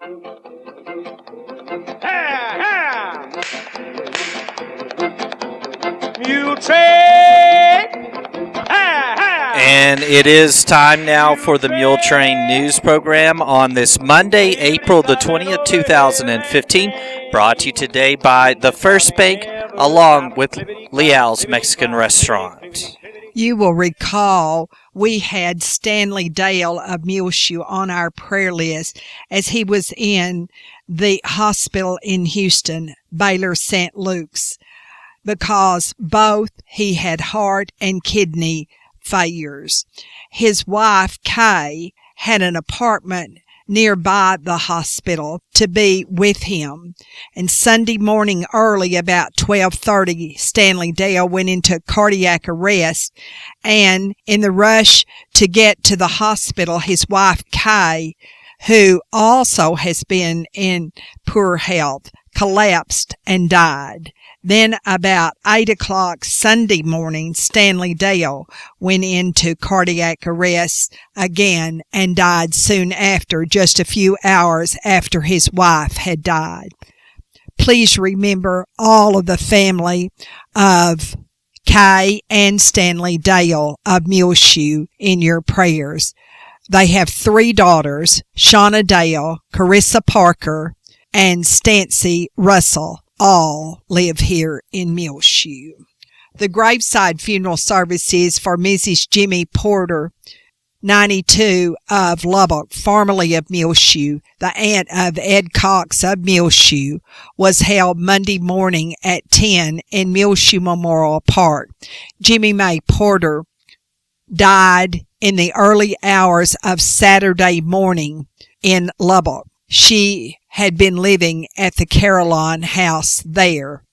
Muletrain! And it is time now for the Muletrain news program on this Monday, April the 20th, 2015. Brought to you today by the First Bank along with Leal's Mexican Restaurant. You will recall we had Stanley Dale of Muleshoe on our prayer list as he was in the hospital in Houston, Baylor St. Luke's, because both he had heart and kidney failures. His wife, Kay, had an apartment nearby the hospital to be with him. And Sunday morning early, about 12:30, Stanley Dale went into cardiac arrest. And in the rush to get to the hospital, his wife, Kay, who also has been in poor health, collapsed and died. Then about 8 o'clock Sunday morning, Stanley Dale went into cardiac arrest again and died soon after, just a few hours after his wife had died. Please remember all of the family of Kay and Stanley Dale of Muleshoe in your prayers. They have 3 daughters, Shauna Dale, Carissa Parker, and Stancy Russell. All live here in Muleshoe. The graveside funeral services for Mrs. Jimmy Porter, 92, of Lubbock, formerly of Muleshoe, the aunt of Ed Cox of Muleshoe, was held Monday morning at 10 in Muleshoe Memorial Park. Jimmy May Porter died in the early hours of Saturday morning in Lubbock. She had been living at the Caroline house there.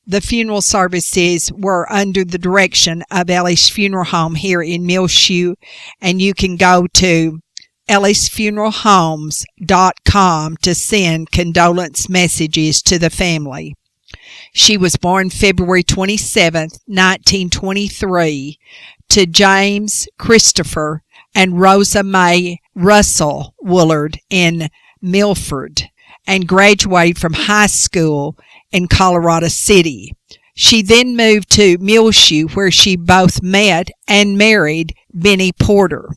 The funeral services were under the direction of Ellie's Funeral Home here in Muleshoe, and you can go to ellisfuneralhomes.com to send condolence messages to the family. She was born February 27, 1923, to James Christopher and Rosa Mae Russell Woolard in Milford, and graduated from high school in Colorado City. She then moved to Muleshoe, where she both met and married Benny Porter.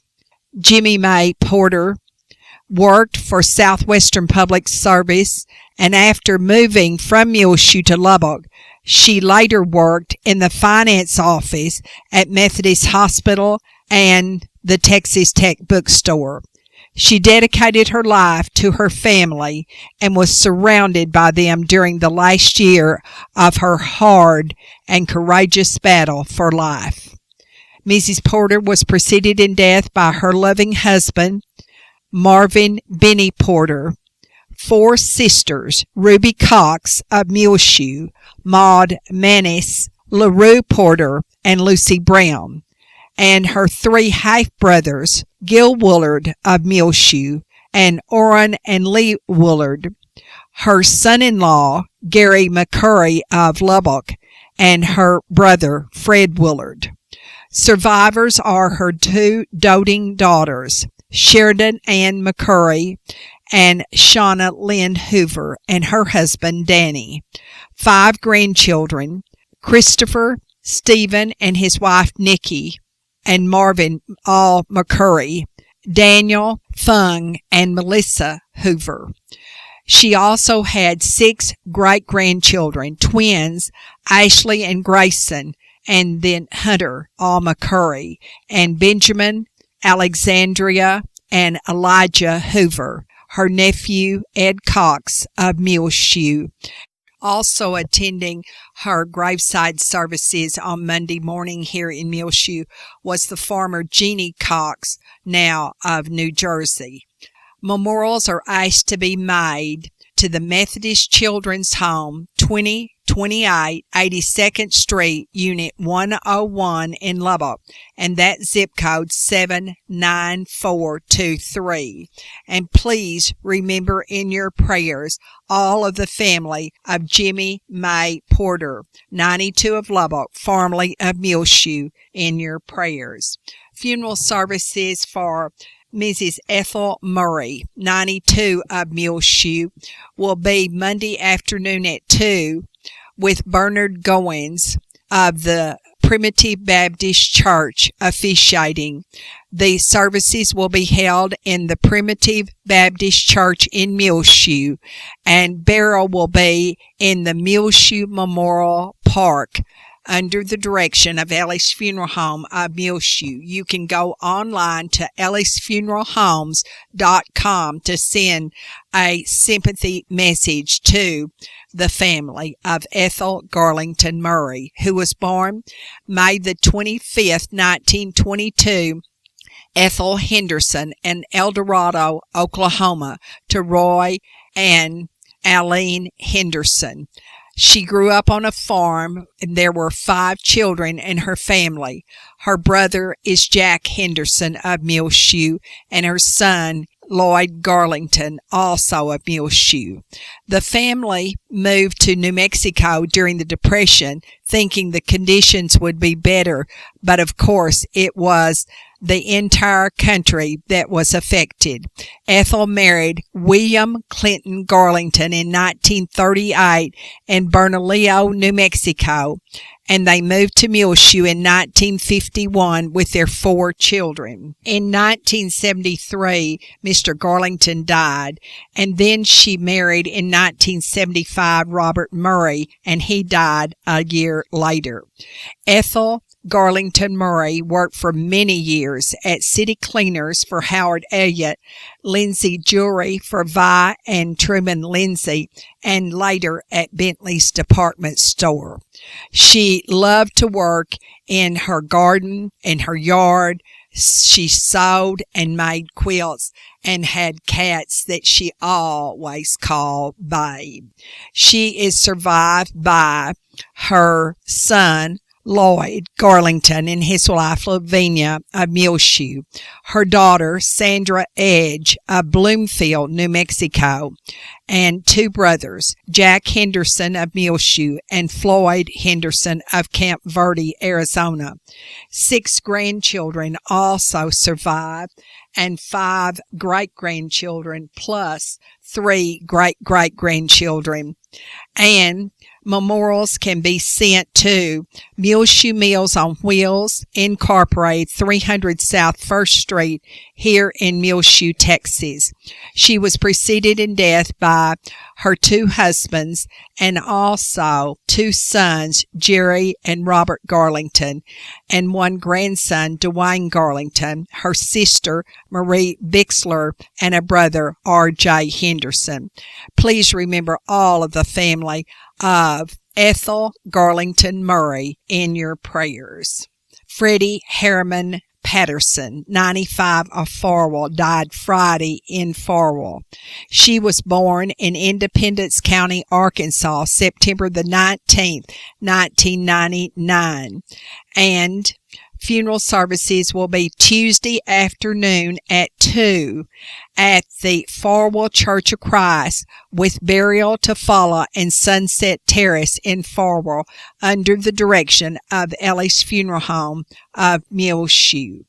Jimmy May Porter worked for Southwestern Public Service, and after moving from Muleshoe to Lubbock, she later worked in the finance office at Methodist Hospital and the Texas Tech bookstore. She dedicated her life to her family and was surrounded by them during the last year of her hard and courageous battle for life. Mrs. Porter was preceded in death by her loving husband, Marvin Benny Porter, 4 sisters, Ruby Cox of Muleshoe, Maud Manis, LaRue Porter, and Lucy Brown, and her 3 half-brothers, Gil Woolard of Muleshoe and Orrin and Lee Woolard, her son-in-law, Gary McCurry of Lubbock, and her brother, Fred Woolard. Survivors are her 2 doting daughters, Sheridan Ann McCurry and Shauna Lynn Hoover, and her husband, Danny. 5 grandchildren, Christopher, Stephen and his wife, Nikki, and Marvin All McCurry, Daniel Fung, and Melissa Hoover. She also had 6 great-grandchildren, twins, Ashley and Grayson, and then Hunter All McCurry, and Benjamin, Alexandria, and Elijah Hoover, her nephew Ed Cox of Muleshoe. Also attending her graveside services on Monday morning here in Muleshoe was the farmer Jeannie Cox, now of New Jersey. Memorials are asked to be made to the Methodist Children's Home, 2028 82nd Street, Unit 101 in Lubbock, and that zip code 79423. And please remember in your prayers all of the family of Jimmy May Porter, 92 of Lubbock, formerly of Muleshoe, in your prayers. Funeral services for Mrs. Ethel Murray, 92, of Muleshoe, will be Monday afternoon at 2 with Bernard Goins of the Primitive Baptist Church officiating. The services will be held in the Primitive Baptist Church in Muleshoe, and burial will be in the Muleshoe Memorial Park under the direction of Ellis Funeral Home of Muleshoe. You can go online to ellisfuneralhomes.com to send a sympathy message to the family of Ethel Garlington Murray, who was born May the 25th, 1922, Ethel Henderson in El Dorado, Oklahoma, to Roy and Aline Henderson. She grew up on a farm, and there were 5 children in her family. Her brother is Jack Henderson of Muleshoe, and her son, Lloyd Garlington, also of Muleshoe. The family moved to New Mexico during the Depression, thinking the conditions would be better, but of course it was the entire country that was affected. Ethel married William Clinton Garlington in 1938 in Bernalillo, New Mexico, and they moved to Muleshoe in 1951 with their 4 children. In 1973, Mr. Garlington died, and then she married in 1975 Robert Murray, and he died a year later. Ethel Garlington Murray worked for many years at City Cleaners for Howard Elliott, Lindsay Jewelry for Vi and Truman Lindsay, and later at Bentley's department store. She loved to work in her garden, in her yard. She sewed and made quilts and had cats that she always called Babe. She is survived by her son, Lloyd Garlington, and his wife Lavinia of Muleshoe, her daughter Sandra Edge of Bloomfield, New Mexico, and 2 brothers, Jack Henderson of Muleshoe and Floyd Henderson of Camp Verde, Arizona. 6 grandchildren also survive, and 5 great-grandchildren plus 3 great-great-grandchildren. And memorials can be sent to Muleshoe Meals on Wheels, Incorporated, 300 South 1st Street, here in Muleshoe, Texas. She was preceded in death by her 2 husbands and also 2 sons, Jerry and Robert Garlington, and 1 grandson, Dwayne Garlington, her sister, Marie Bixler, and a brother, R.J. Henderson. Please remember all of the family of Ethel Garlington Murray in your prayers. Freddie Harriman Patterson, 95, of Farwell, died Friday in Farwell. She was born in Independence County, Arkansas, September the 19th, 1999. And funeral services will be Tuesday afternoon at 2 at the Farwell Church of Christ, with burial to follow in Sunset Terrace in Farwell under the direction of Ellis Funeral Home of Muleshoe.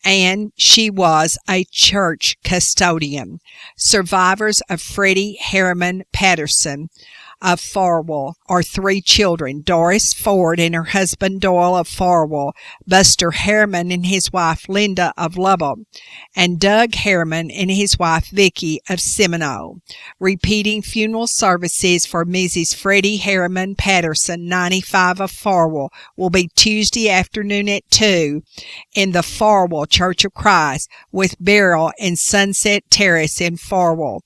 And she was a church custodian. Survivors of Freddie Harriman Patterson of Farwell are 3 children, Doris Ford and her husband Doyle of Farwell, Buster Harriman and his wife Linda of Lubbock, and Doug Harriman and his wife Vicki of Seminole. Repeating funeral services for Mrs. Freddie Harriman Patterson, 95, of Farwell, will be Tuesday afternoon at 2 in the Farwell Church of Christ, with burial in Sunset Terrace in Farwell.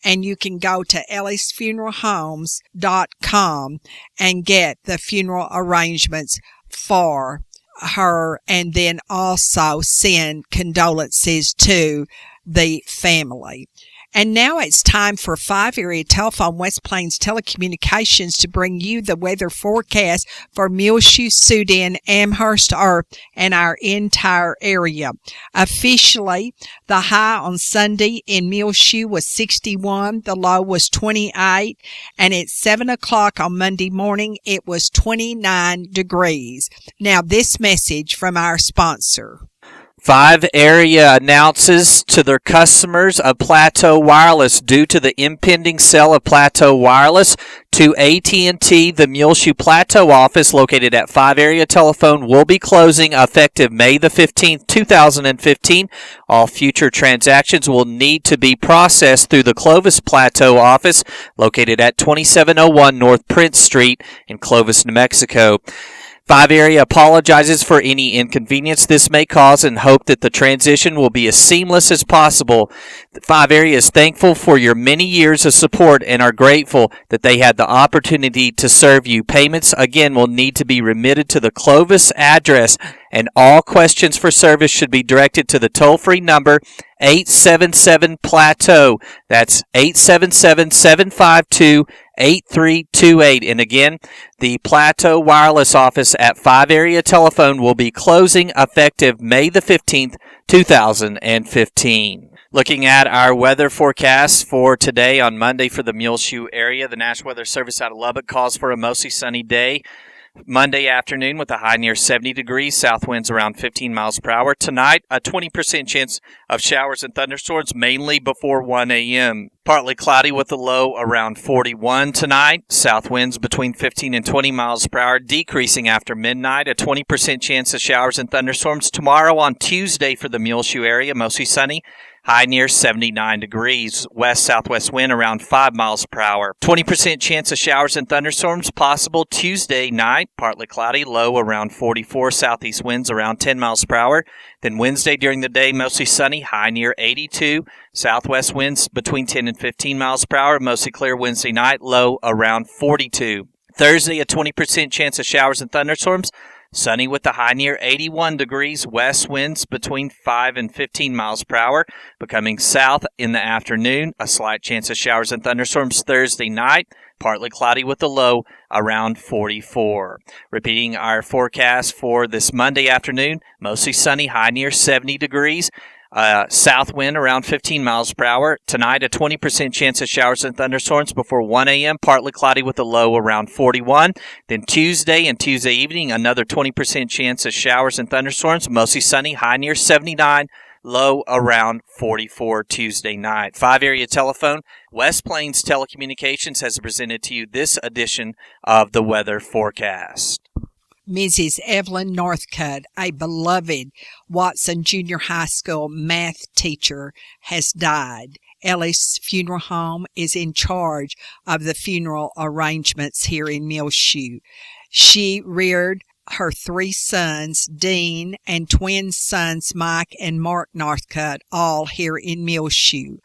And you can go to ellisfuneralhomes.com and get the funeral arrangements for her, and then also send condolences to the family. And now it's time for 5 Area Telephone West Plains Telecommunications to bring you the weather forecast for Muleshoe, Sudan, Amherst, Earth, and our entire area. Officially, the high on Sunday in Muleshoe was 61, the low was 28, and at 7 o'clock on Monday morning, it was 29 degrees. Now, this message from our sponsor. Five Area announces to their customers of Plateau Wireless due to the impending sale of Plateau Wireless to AT&T, the Muleshoe Plateau office located at 5 Area Telephone will be closing effective May the 15th, 2015. All future transactions will need to be processed through the Clovis Plateau office located at 2701 North Prince Street in Clovis, New Mexico. 5 Area apologizes for any inconvenience this may cause and hope that the transition will be as seamless as possible. 5 Area is thankful for your many years of support and are grateful that they had the opportunity to serve you. Payments, again, will need to be remitted to the Clovis address, and all questions for service should be directed to the toll-free number 877-PLATEAU. That's 877-752-8328. And again, the Plateau Wireless office at 5 Area Telephone will be closing effective May the 15th, 2015. Looking at our weather forecast for today on Monday for the Muleshoe area, the National Weather Service out of Lubbock calls for a mostly sunny day Monday afternoon with a high near 70 degrees, south winds around 15 miles per hour. Tonight, a 20% chance of showers and thunderstorms, mainly before 1 a.m. Partly cloudy with a low around 41 tonight. South winds between 15 and 20 miles per hour, decreasing after midnight. A 20% chance of showers and thunderstorms. Tomorrow on Tuesday for the Muleshoe area, mostly sunny. High near 79 degrees. West-southwest wind around 5 miles per hour. 20% chance of showers and thunderstorms possible Tuesday night. Partly cloudy, low around 44. Southeast winds around 10 miles per hour. Then Wednesday during the day, mostly sunny. High near 82. Southwest winds between 10 and 15 miles per hour. Mostly clear Wednesday night. Low around 42. Thursday, a 20% chance of showers and thunderstorms. Sunny with a high near 81 degrees, west winds between 5 and 15 miles per hour, becoming south in the afternoon. A slight chance of showers and thunderstorms Thursday night, partly cloudy with a low around 44. Repeating our forecast for this Monday afternoon, mostly sunny, high near 70 degrees. South wind around 15 miles per hour. Tonight, a 20% chance of showers and thunderstorms before 1 a.m., partly cloudy with a low around 41. Then Tuesday and Tuesday evening, another 20% chance of showers and thunderstorms, mostly sunny, high near 79, low around 44 Tuesday night. 5 Area Telephone, West Plains Telecommunications has presented to you this edition of the weather forecast. Mrs. Evelyn Northcutt, a beloved Watson Junior High School math teacher, has died. Ellis Funeral Home is in charge of the funeral arrangements here in Muleshoe. She reared her 3 sons, Dean, and twin sons, Mike and Mark Northcutt, all here in Muleshoe.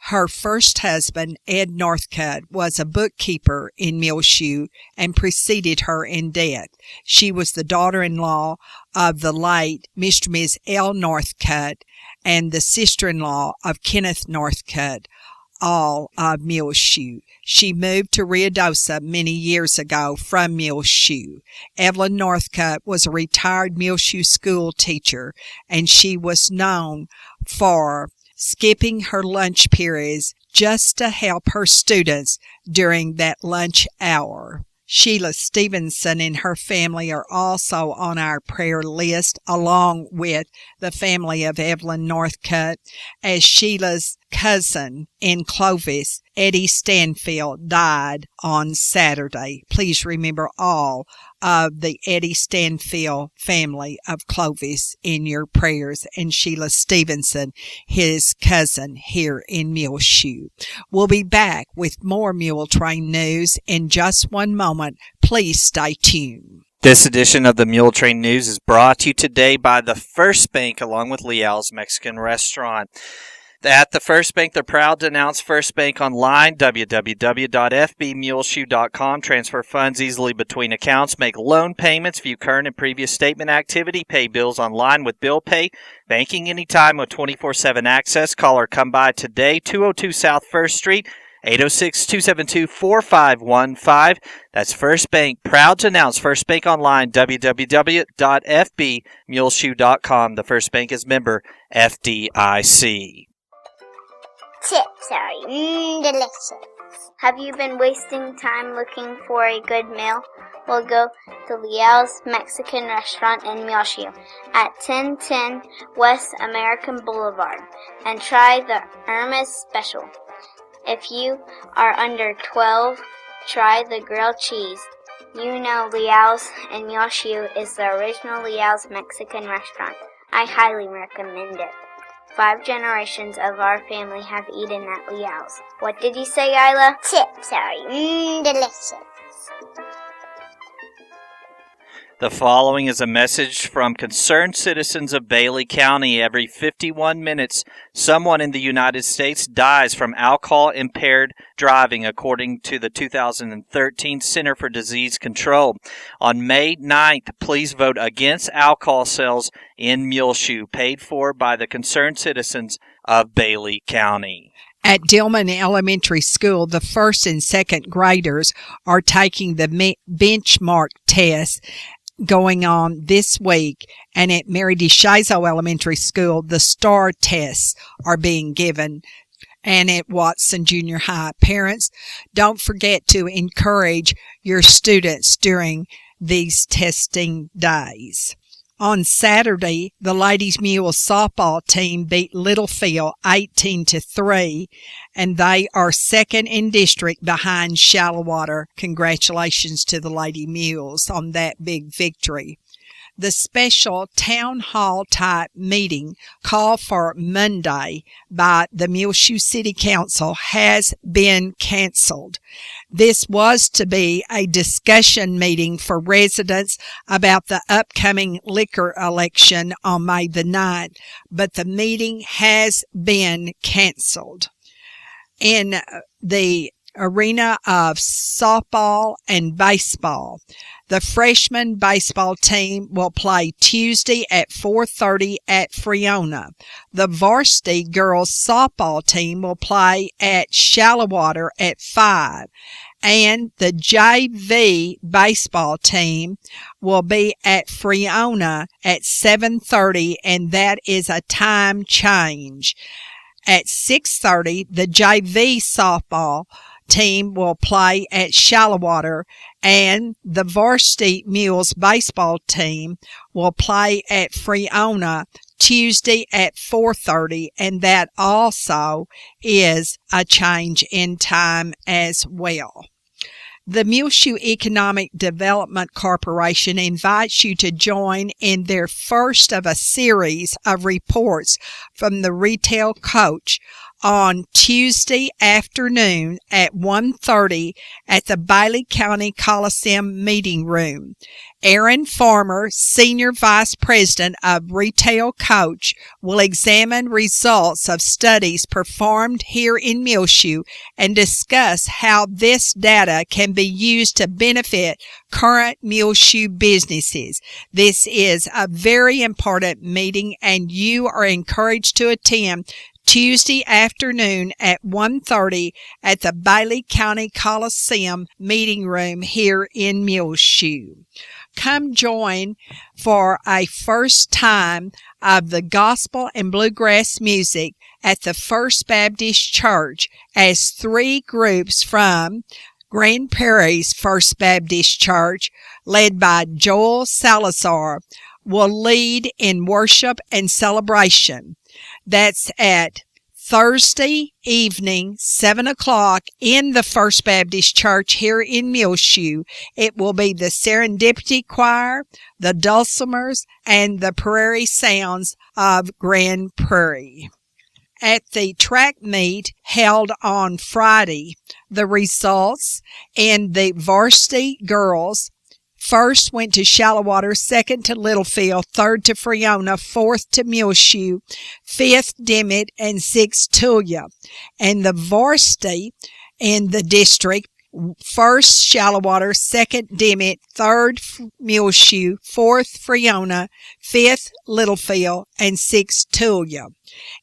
Her first husband, Ed Northcutt, was a bookkeeper in Muleshoe and preceded her in death. She was the daughter-in-law of the late Mr. and Ms. L. Northcutt and the sister-in-law of Kenneth Northcutt, all of Muleshoe. She moved to Ruidoso many years ago from Muleshoe. Evelyn Northcutt was a retired Muleshoe school teacher, and she was known for skipping her lunch periods just to help her students during that lunch hour. Sheila Stevenson and her family are also on our prayer list, along with the family of Evelyn Northcutt, as Sheila's cousin in Clovis, Eddie Stanfield, died on Saturday. Please remember all of the Eddie Stanfield family of Clovis in your prayers, and Sheila Stevenson, his cousin here in Muleshoe. We'll be back with more Muletrain news in just one moment. Please stay tuned. This edition of the Muletrain News is brought to you today by the First Bank along with Leal's Mexican Restaurant. At the First Bank, they're proud to announce First Bank Online, www.fbmuleshoe.com. Transfer funds easily between accounts, make loan payments, view current and previous statement activity, pay bills online with Bill Pay, banking anytime with 24/7 access. Call or come by today, 202 South 1st Street, 806-272-4515. That's First Bank. Proud to announce First Bank Online, www.fbmuleshoe.com. The First Bank is member FDIC. Chips are delicious. Have you been wasting time looking for a good meal? will go to Liao's Mexican restaurant in Muleshoe at 1010 West American Boulevard and try the Irma's special. If you are under 12, try the grilled cheese. You know Liao's in Muleshoe is the original Liao's Mexican restaurant. I highly recommend it. 5 generations of our family have eaten at Liao's. What did you say, Isla? Chips are delicious. The following is a message from concerned citizens of Bailey County. Every 51 minutes, someone in the United States dies from alcohol-impaired driving, according to the 2013 Center for Disease Control. On May 9th, please vote against alcohol sales in Muleshoe, paid for by the concerned citizens of Bailey County. At Dillman Elementary School, the first and second graders are taking the benchmark test going on this week, and at Mary DeShazo Elementary School, the STAR tests are being given, and at Watson Junior High. Parents, don't forget to encourage your students during these testing days. On Saturday, the Ladies Mule softball team beat Littlefield 18-3, and they are second in district behind Shallowater. Congratulations to the Lady Mules on that big victory. The special town hall type meeting called for Monday by the Muleshoe City Council has been canceled. This was to be a discussion meeting for residents about the upcoming liquor election on May the 9th, but the meeting has been canceled. In the arena of softball and baseball, the freshman baseball team will play Tuesday at 4:30 at Freona. The varsity girls softball team will play at Shallowater at 5. And the JV baseball team will be at Freona at 7:30, and that is a time change. At 6:30, the JV softball team will play at Shallowater, and the varsity Mules baseball team will play at Freona Tuesday at 4:30, and that also is a change in time as well. The Muleshoe Economic Development Corporation invites you to join in their first of a series of reports from the Retail Coach on Tuesday afternoon at 1:30 at the Bailey County Coliseum Meeting Room. Aaron Farmer, Senior Vice President of Retail Coach, will examine results of studies performed here in Muleshoe and discuss how this data can be used to benefit current Muleshoe businesses. This is a very important meeting, and you are encouraged to attend Tuesday afternoon at 1:30 at the Bailey County Coliseum Meeting Room here in Muleshoe. Come join for a first time of the gospel and bluegrass music at the First Baptist Church as 3 groups from Grand Prairie's First Baptist Church, led by Joel Salazar, will lead in worship and celebration. That's at Thursday evening, 7 o'clock, in the First Baptist Church here in Muleshoe. It will be the Serendipity Choir, the Dulcimers, and the Prairie Sounds of Grand Prairie. At the track meet held on Friday, the results in the varsity girls: first went to Shallowater, second to Littlefield, third to Freona, fourth to Muleshoe, fifth Dimmitt, and sixth Tulia. And the varsity in the district: first Shallowater, second Dimmitt, third Muleshoe, fourth Freona, fifth Littlefield, and 6 Tulia.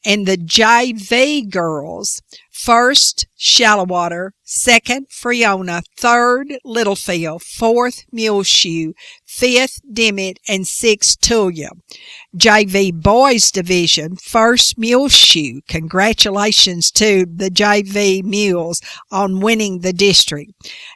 And the JV girls, 1st Shallowater, 2nd Freona, 3rd Littlefield, 4th Muleshoe, 5th Dimmitt, and 6th Tulia. JV Boys Division, 1st Muleshoe. Congratulations to the JV Mules on winning the district.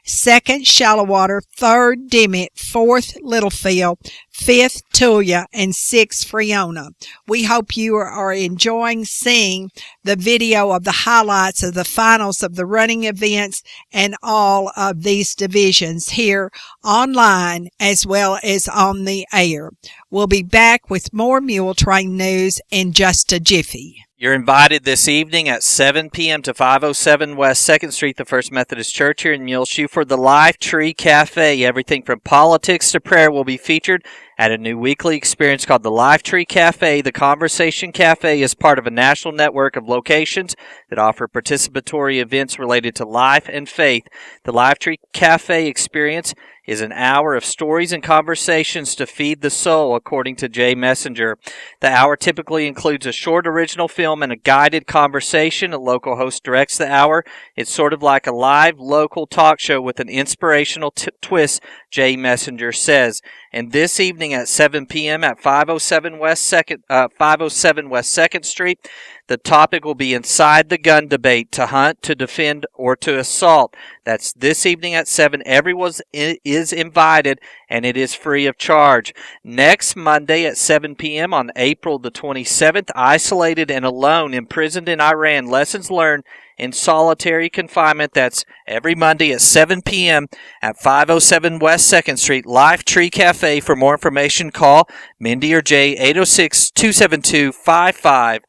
2nd Shallowater, 3rd Dimmitt, 4th Littlefield, 5th Tulia, and 6th Freona. We hope you are enjoying seeing the video of the highlights of the finals of the running events and all of these divisions here online as well as on the air. We'll be back with more Muletrain news in just a jiffy. You're invited this evening at 7 p.m. to 507 West 2nd Street, the First Methodist Church here in Muleshoe, for the Life Tree Cafe. Everything from politics to prayer will be featured at a new weekly experience called the Life Tree Cafe. The Conversation Cafe is part of a national network of locations that offer participatory events related to life and faith. The Life Tree Cafe experience is an hour of stories and conversations to feed the soul, according to Jay Messenger. The hour typically includes a short original film and a guided conversation. A local host directs the hour. It's sort of like a live local talk show with an inspirational twist, Jay Messenger says. And this evening at 7 p.m. at 507 West 2nd Street, the topic will be Inside the Gun Debate, to hunt, to defend, or to assault. That's this evening at 7. Everyone is invited, and it is free of charge. Next Monday at 7 p.m. on April the 27th, Isolated and Alone, Imprisoned in Iran, Lessons Learned in Solitary Confinement. That's every Monday at 7 p.m. at 507 West 2nd Street, Life Tree Cafe. For more information, call Mindy or Jay, 806-272-5517.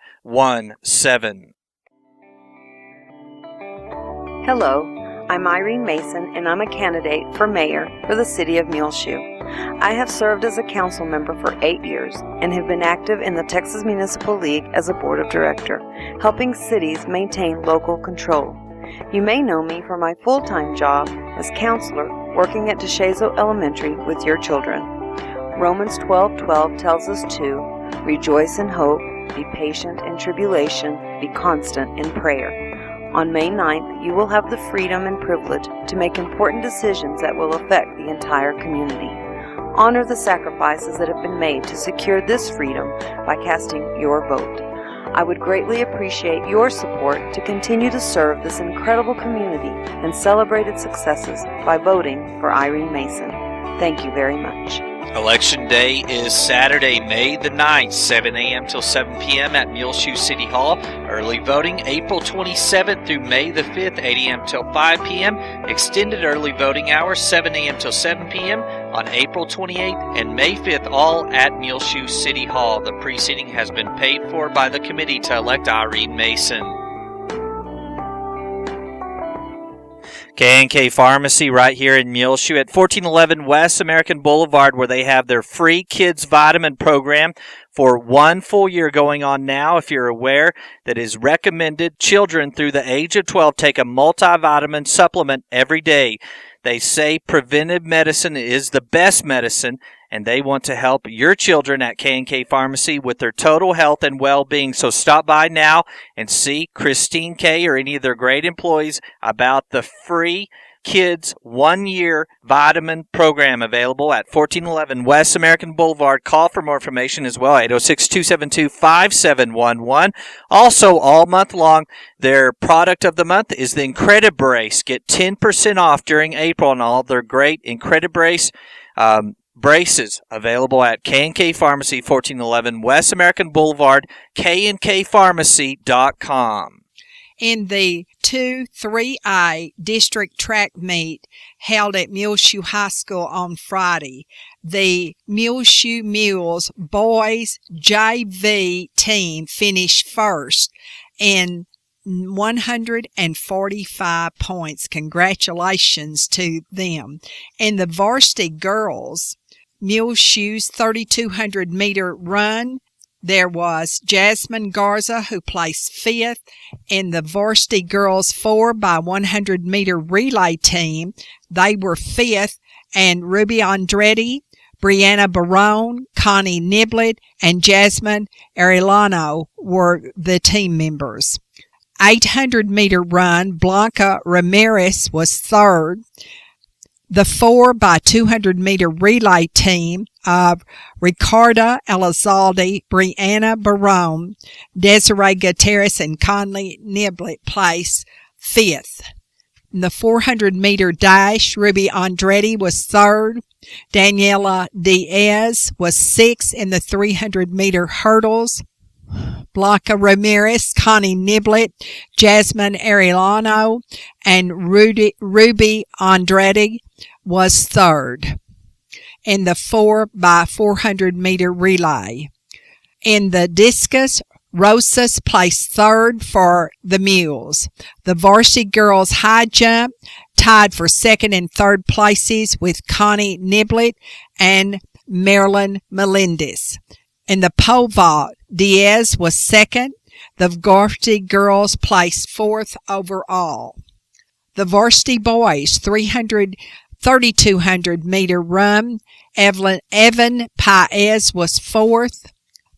Hello, I'm Irene Mason, and I'm a candidate for mayor for the city of Muleshoe. I have served as a council member for 8 years and have been active in the Texas Municipal League as a board of director, helping cities maintain local control. You may know me for my full-time job as counselor working at DeShazo Elementary with your children. Romans 12:12 tells us to rejoice in hope, be patient in tribulation, be constant in prayer. On May 9th, you will have the freedom and privilege to make important decisions that will affect the entire community. Honor the sacrifices that have been made to secure this freedom by casting your vote. I would greatly appreciate your support to continue to serve this incredible community and celebrate its successes by voting for Irene Mason. Thank you very much. Election Day is Saturday, May the 9th, 7 a.m. till 7 p.m. at Muleshoe City Hall. Early voting April 27th through May the 5th, 8 a.m. till 5 p.m. Extended early voting hours, 7 a.m. till 7 p.m. on April 28th and May 5th, all at Muleshoe City Hall. The preceding has been paid for by the committee to elect Irene Mason. K&K Pharmacy right here in Muleshoe at 1411 West American Boulevard, where they have their free kids vitamin program for 1 full year going on now. If you're aware, that is recommended. Children through the age of 12 take a multivitamin supplement every day. They say preventive medicine is the best medicine, and they want to help your children at K&K Pharmacy with their total health and well-being. So stop by now and see Christine K. or any of their great employees about the free kids 1 year vitamin program available at 1411 West American Boulevard. Call for more information as well, 806-272-5711. Also, all month long, their product of the month is the Incredibrace. Get 10% off during April on all their great Incredibrace braces available at K&K Pharmacy, 1411 West American Boulevard, knkpharmacy.com. In the 2-3I district track meet held at Muleshoe High School on Friday, the Muleshoe Mules boys JV team finished first in 145 points. Congratulations to them. And the varsity girls, Muleshoe's 3,200-meter run, there was Jasmine Garza, who placed fifth. In the varsity girls 4x100-meter relay team, they were fifth, and Ruby Andretti Brianna Barone, Connie Niblett, and Jasmine Arellano were the team members. 800-meter run, Blanca Ramirez was third. The 4x200-meter relay team of Ricarda Elizalde, Brianna Barone, Desiree Gutierrez, and Connie Niblett placed fifth. In the 400-meter dash, Ruby Andretti was third. Daniela Diaz was sixth in the 300-meter hurdles. Blanca Ramirez, Connie Niblett, Jasmine Arellano, and Ruby Andretti was third in the 4x400-meter relay. In the discus, Rosas placed third for the mules. The varsity girls high jump tied for second and third places with Connie Niblett and Marilyn Melendez. In the pole vault, Diaz was second. The varsity girls placed fourth overall. The varsity boys 3,200-meter run, Evan Paez was fourth.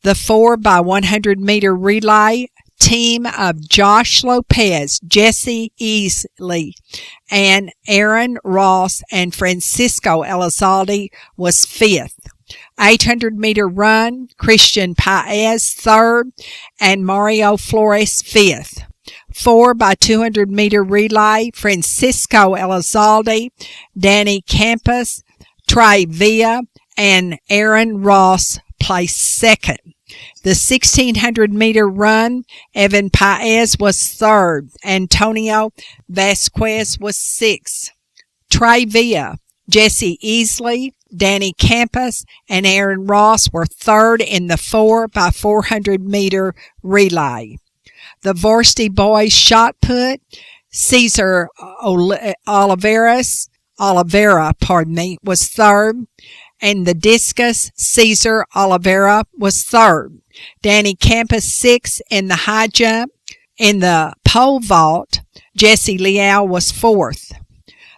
The 4x100-meter relay team of Josh Lopez, Jesse Easley, and Aaron Ross and Francisco Elizalde was fifth. 800-meter run, Christian Paez third, and Mario Flores fifth. 4x200-meter relay, Francisco Elizalde, Danny Campos, Trey Villa, and Aaron Ross placed second. The 1,600-meter run, Evan Paez was third. Antonio Vasquez was sixth. Trey Villa, Jesse Easley, Danny Campos, and Aaron Ross were third in the 4x400-meter relay. The varsity boys shot put, Cesar Oliveira, was third. And the discus, Cesar Oliveira was third. Danny Campos sixth in the high jump. In the pole vault, Jesse Leal was fourth.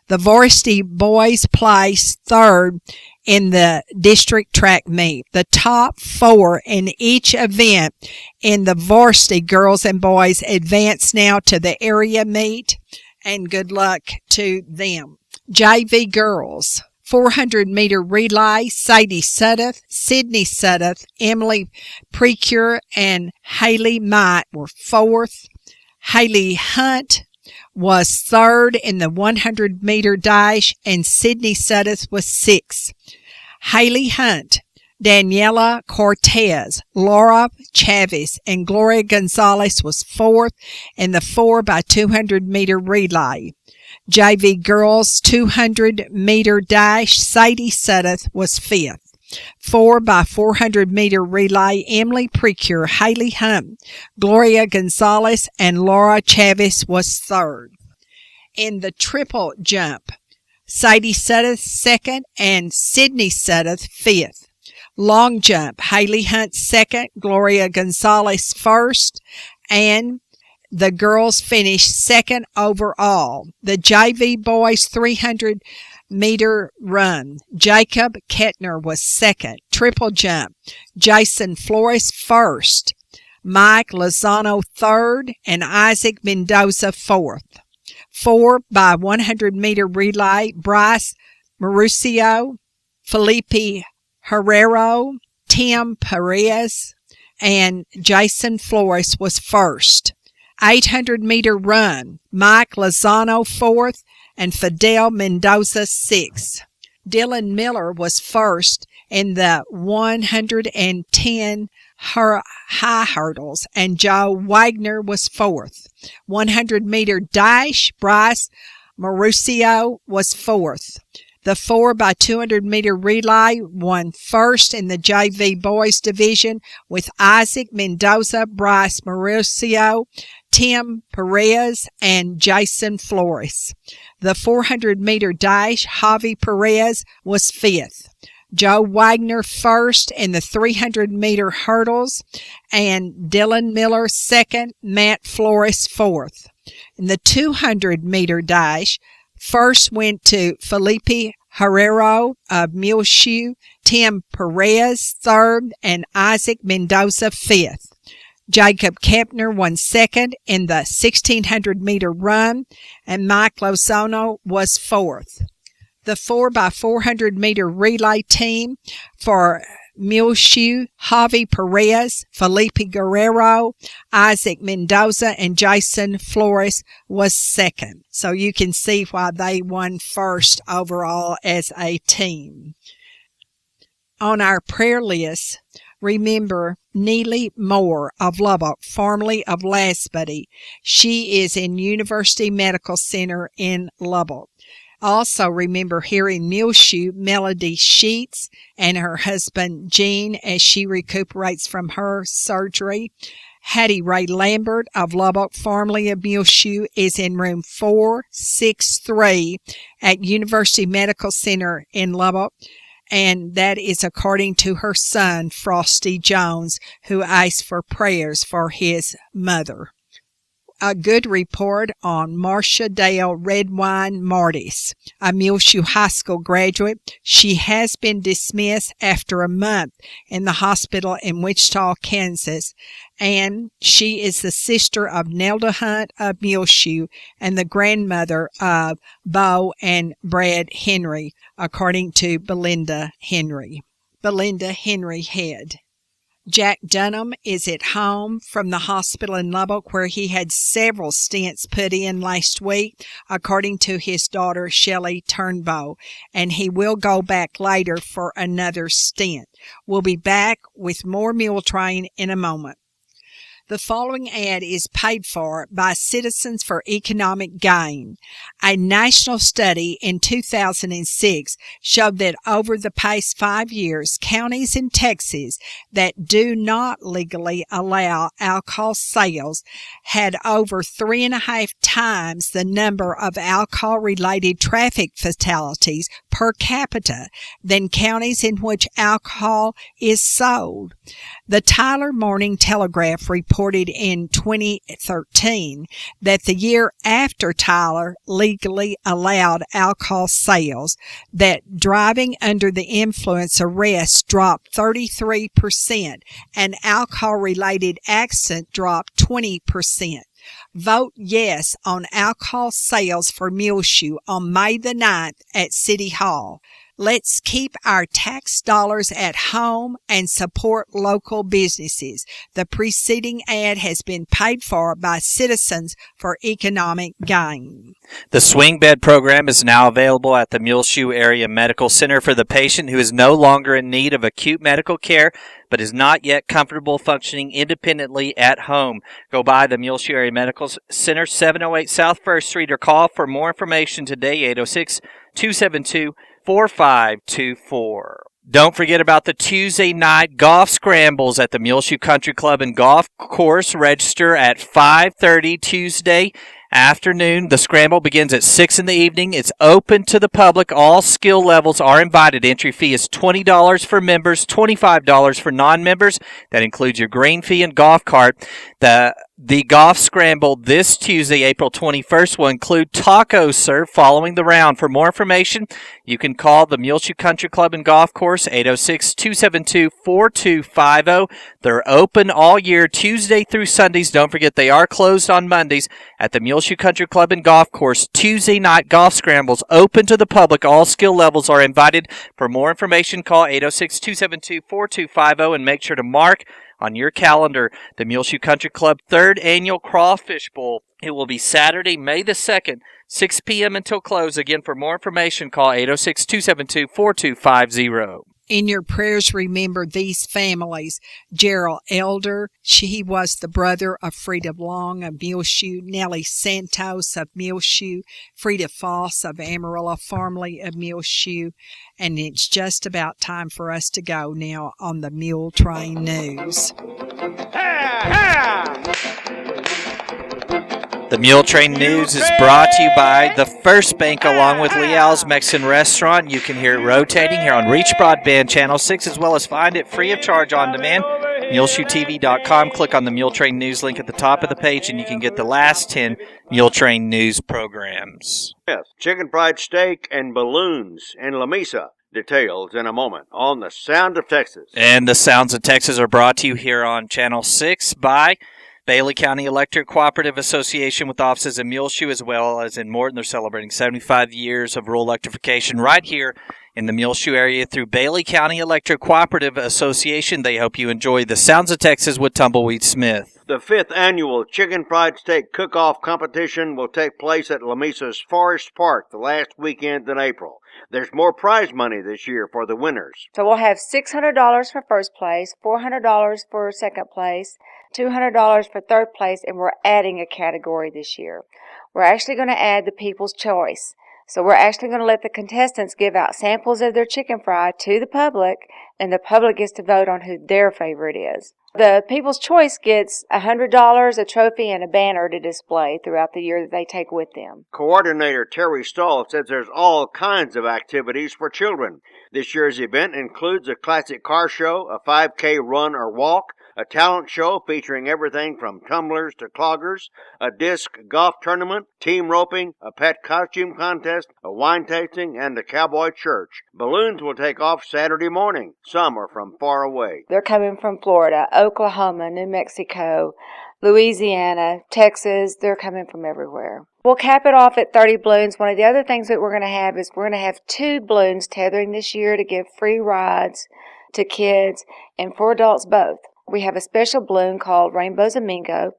The varsity boys placed third in the district track meet. The top four in each event in the varsity girls and boys advance now to the area meet, and good luck to them. JV girls. 400-meter relay, Sadie Sudduth, Sydney Sudduth, Emily Precure, and Haley Might were fourth. Haley Hunt was third in the 100-meter dash, and Sydney Sudduth was sixth. Haley Hunt, Daniela Cortez, Laura Chavez, and Gloria Gonzalez was fourth in the 4x200-meter relay. JV girls 200-meter dash, Sadie Sudduth was fifth. 4x400-meter relay, Emily Precure, Haley Hunt, Gloria Gonzalez, and Laura Chavez was third. In the triple jump, Sadie Sudduth second and Sydney Sudduth fifth. Long jump, Haley Hunt second, Gloria Gonzalez first, and the girls finished second overall. The JV boys 300-meter run, Jacob Kettner was second. Triple jump, Jason Flores first, Mike Lozano third, and Isaac Mendoza fourth. 4x100-meter relay, Bryce Mauricio, Felipe Herrero, Tim Perez, and Jason Flores was first. 800-meter run, Mike Lozano fourth, and Fidel Mendoza sixth. Dylan Miller was first in the 110 high hurdles, and Joe Wagner was fourth. 100-meter dash, Bryce Mauricio was fourth. The 4x200-meter relay won first in the JV boys division with Isaac Mendoza, Bryce Mauricio, Tim Perez, and Jason Flores. The 400-meter dash, Javi Perez was fifth. Joe Wagner first in the 300-meter hurdles, and Dylan Miller second, Matt Flores fourth. In the 200-meter dash, first went to Felipe Herrero of Muleshoe, Tim Perez third, and Isaac Mendoza fifth. Jacob Kepner won second in the 1,600-meter run, and Mike Lozano was fourth. The 4x400-meter relay team for Muleshoe, Javi Perez, Felipe Guerrero, Isaac Mendoza, and Jason Flores was second. So you can see why they won first overall as a team. On our prayer list, remember Neely Moore of Lubbock, formerly of Lasbuddy. She is in University Medical Center in Lubbock. Also remember here in Muleshoe, Melody Sheets and her husband Gene as she recuperates from her surgery. Hattie Ray Lambert of Lubbock, formerly of Muleshoe, is in room 463 at University Medical Center in Lubbock. And that is according to her son, Frosty Jones, who asked for prayers for his mother. A good report on Marcia Dale Redwine Martis, a Muleshoe High School graduate. She has been dismissed after a month in the hospital in Wichita, Kansas, and she is the sister of Nelda Hunt of Muleshoe and the grandmother of Bo and Brad Henry, according to Belinda Henry. Belinda Henry Head. Jack Dunham is at home from the hospital in Lubbock where he had several stents put in last week, according to his daughter Shelley Turnbow, and he will go back later for another stent. We'll be back with more Muletrain in a moment. The following ad is paid for by Citizens for Economic Gain. A national study in 2006 showed that over the past 5 years, counties in Texas that do not legally allow alcohol sales had over 3.5 times the number of alcohol-related traffic fatalities per capita than counties in which alcohol is sold. The Tyler Morning Telegraph reported in 2013 that the year after Tyler legally allowed alcohol sales, that driving under the influence arrests dropped 33% and alcohol-related accidents dropped 20%. Vote yes on alcohol sales for Muleshoe on May the 9th at City Hall. Let's keep our tax dollars at home and support local businesses. The preceding ad has been paid for by Citizens for Economic Gain. The swing bed program is now available at the Muleshoe Area Medical Center for the patient who is no longer in need of acute medical care but is not yet comfortable functioning independently at home. Go by the Muleshoe Area Medical Center, 708 South 1st Street, or call for more information today, 806-272-4524. Don't forget about the Tuesday night golf scrambles at the Muleshoe Country Club and Golf Course. Register at 5:30 Tuesday afternoon. The scramble begins at 6 in the evening. It's open to the public. All skill levels are invited. Entry fee is $20 for members, $25 for non-members. That includes your green fee and golf cart. The golf scramble this Tuesday, April 21st, will include tacos served following the round. For more information, you can call the Muleshoe Country Club and Golf Course, 806-272-4250. They're open all year, Tuesday through Sundays. Don't forget they are closed on Mondays at the Muleshoe Country Club and Golf Course. Tuesday night golf scrambles open to the public. All skill levels are invited. For more information, call 806-272-4250 and make sure to mark on your calendar the Muleshoe Country Club 3rd Annual Crawfish Bowl. It will be Saturday, May the 2nd, 6 p.m. until close. Again, for more information, call 806-272-4250. In your prayers, remember these families. Gerald Elder, he was the brother of Frida Long of Muleshoe, Nellie Santos of Muleshoe, Frida Foss of Amarillo, formerly of Muleshoe. And it's just about time for us to go now on the Muletrain News. The Muletrain News is brought to you by the First Bank along with Leal's Mexican Restaurant. You can hear it rotating here on Reach Broadband Channel 6 as well as find it free of charge on demand MuleshoeTV.com. Click on the Muletrain News link at the top of the page, and you can get the last 10 Muletrain News programs. Yes, chicken fried steak and balloons in La Mesa. Details in a moment on The Sound of Texas. And the Sounds of Texas are brought to you here on Channel 6 by Bailey County Electric Cooperative Association with offices in Muleshoe as well as in Morton. They're celebrating 75 years of rural electrification right here in the Muleshoe area through Bailey County Electric Cooperative Association. They hope you enjoy The Sounds of Texas with Tumbleweed Smith. The 5th annual Chicken Fried Steak Cook-Off competition will take place at La Mesa's Forest Park the last weekend in April. There's more prize money this year for the winners. So we'll have $600 for first place, $400 for second place, $200 for third place, and we're adding a category this year. We're actually going to add the People's Choice. So we're actually going to let the contestants give out samples of their chicken fry to the public, and the public gets to vote on who their favorite is. The People's Choice gets $100, a trophy, and a banner to display throughout the year that they take with them. Coordinator Terry Stahl says there's all kinds of activities for children. This year's event includes a classic car show, a 5K run or walk, a talent show featuring everything from tumblers to cloggers, a disc golf tournament, team roping, a pet costume contest, a wine tasting, and a cowboy church. Balloons will take off Saturday morning. Some are from far away. They're coming from Florida, Oklahoma, New Mexico, Louisiana, Texas. They're coming from everywhere. We'll cap it off at 30 balloons. One of the other things that we're going to have is we're going to have 2 balloons tethering this year to give free rides to kids and for adults both. We have a special balloon called Rainbows Amingo.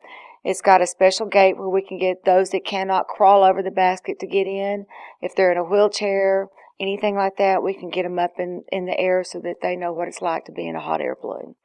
It's got a special gate where we can get those that cannot crawl over the basket to get in. If they're in a wheelchair, anything like that, we can get them up in the air so that they know what it's like to be in a hot air balloon.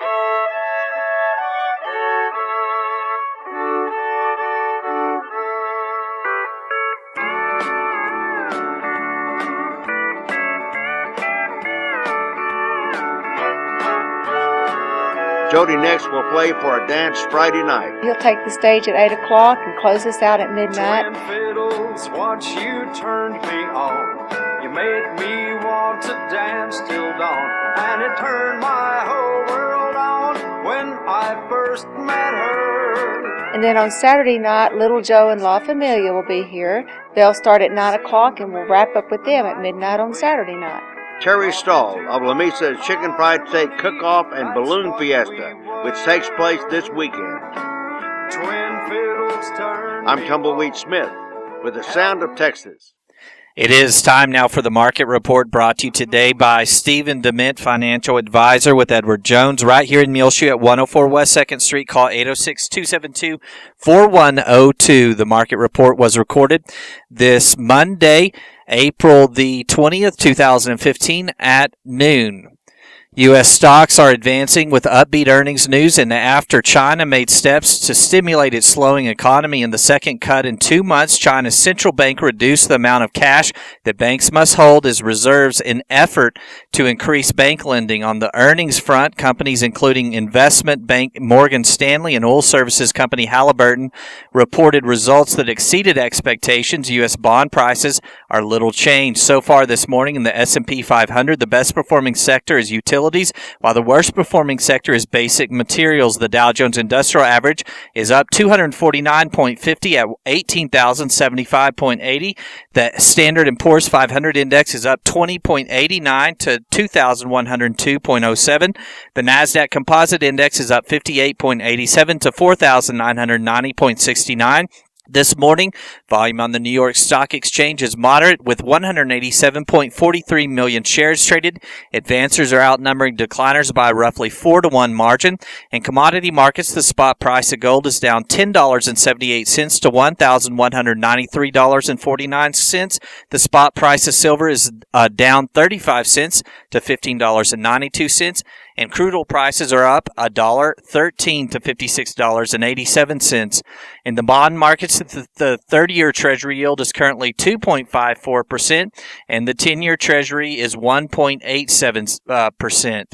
Jody next will play for a dance Friday night. He'll take the stage at 8 o'clock and close us out at midnight. Twin fiddles, once you turned me on. You made me want to dance till dawn. And it turned my whole world on when I first met her. And then on Saturday night, Little Joe and La Familia will be here. They'll start at 9 o'clock and we'll wrap up with them at midnight on Saturday night. Terry Stahl of La Mesa's Chicken Fried Steak Cook-Off and Balloon Fiesta, which takes place this weekend. Twin fiddles turn. I'm Tumbleweed Smith with The Sound of Texas. It is time now for the market report brought to you today by Stephen Dement, financial advisor with Edward Jones, right here in Muleshoe at 104 West 2nd Street. Call 806-272-4102. The market report was recorded this Monday, April the 20th, 2015 at noon. U.S. stocks are advancing with upbeat earnings news, and after China made steps to stimulate its slowing economy in the second cut in 2 months, China's central bank reduced the amount of cash that banks must hold as reserves in effort to increase bank lending. On the earnings front, companies including investment bank Morgan Stanley and oil services company Halliburton reported results that exceeded expectations. U.S. bond prices are little changed. So far this morning in the S&P 500, the best performing sector is utilities, while the worst performing sector is basic materials. The Dow Jones Industrial Average is up 249.50 at 18,075.80. The Standard & Poor's 500 Index is up 20.89 to 2,102.07. The NASDAQ Composite Index is up 58.87 to 4,990.69. This morning, volume on the New York Stock Exchange is moderate with 187.43 million shares traded. Advancers are outnumbering decliners by roughly 4-to-1 margin. In commodity markets, the spot price of gold is down $10.78 to $1,193.49. The spot price of silver is down 35 cents to $15.92. And crude oil prices are up $1.13 to $56.87. In the bond markets, the 30-year Treasury yield is currently 2.54%, and the 10-year Treasury is 1.87%.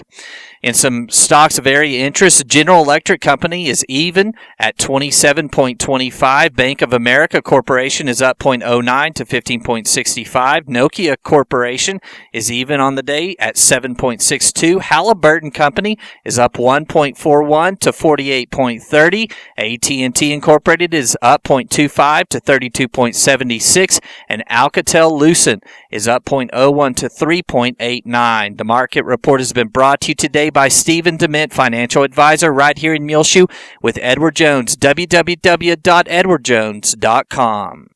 In some stocks of area interest, General Electric Company is even at 27.25. Bank of America Corporation is up 0.09 to 15.65. Nokia Corporation is even on the day at 7.62. Halliburton Company is up 1.41 to 48.30. AT&T Incorporated is up 0.25 to 32.76, and Alcatel-Lucent is up 0.01 to 3.89. The market report has been brought to you today by Stephen DeMint, financial advisor right here in Muleshoe, with Edward Jones, www.edwardjones.com.